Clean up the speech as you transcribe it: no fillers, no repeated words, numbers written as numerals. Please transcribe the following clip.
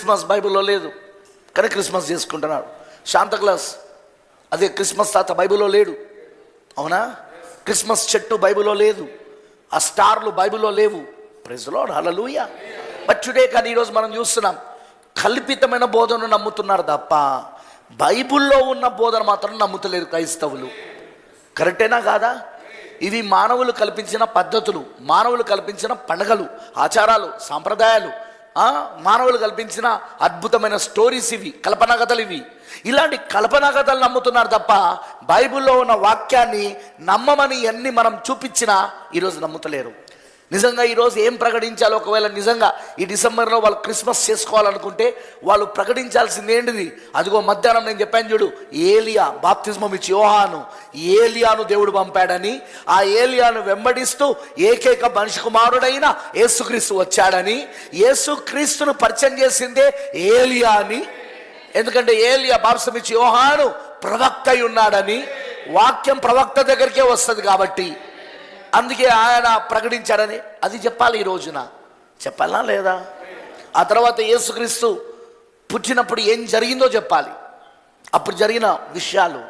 Christmas బైబిల్లో లేదు కానీ క్రిస్మస్ చేసుకుంటున్నాడు. శాంతాక్లాస్ అదే క్రిస్మస్ తాత బైబిల్లో లేడు, అవునా? క్రిస్మస్ చెట్టు బైబిల్లో లేదు, ఆ స్టార్లు బైబిల్లో లేవు. Praise Lord, hallelujah. But today కానీ ఈరోజు మనం చూస్తున్నాం కల్పితమైన బోధనను నమ్ముతున్నారు తప్ప బైబిల్లో ఉన్న బోధన మాత్రం నమ్ముతలేరు క్రైస్తవులు. కరెక్టేనా కాదా? ఇవి మానవులు కల్పించిన పద్ధతులు, మానవులు కల్పించిన పండుగలు, ఆచారాలు, సాంప్రదాయాలు, మానవులు కల్పించిన అద్భుతమైన స్టోరీస్, ఇవి కల్పనా కథలు. ఇలాంటి కల్పనా కథలు నమ్ముతున్నారు తప్ప బైబిల్లో ఉన్న వాక్యాన్ని నమ్మమని ఎన్ని మనం చూపించినా ఈరోజు నమ్ముతలేరు. నిజంగా ఈరోజు ఏం ప్రకటించాలో, ఒకవేళ నిజంగా ఈ డిసెంబర్లో వాళ్ళు క్రిస్మస్ చేసుకోవాలనుకుంటే వాళ్ళు ప్రకటించాల్సింది ఏంటిది? అదిగో మధ్యాహ్నం నేను చెప్పాను చూడు, ఏలియా బాప్తిస్మం ఇచ్చి యోహాను, ఏలియాను దేవుడు పంపాడని, ఆ ఏలియాను వెంబడిస్తూ ఏకైక మనిషి కుమారుడైన యేసుక్రీస్తు వచ్చాడని, యేసుక్రీస్తును పరిచయం చేసిందే ఏలియా అని. ఎందుకంటే ఏలియా బాప్తిస్మం ఇచ్చి యోహాను ప్రవక్త అయి ఉన్నాడని, వాక్యం ప్రవక్త దగ్గరికే వస్తుంది కాబట్టి అందుకే ఆయన ప్రకటించాడని అది చెప్పాలి. ఈ రోజున చెప్పాలా లేదా? ఆ తర్వాత యేసుక్రీస్తు పుట్టినప్పుడు ఏం జరిగిందో చెప్పాలి, అప్పుడు జరిగిన విషయాలు.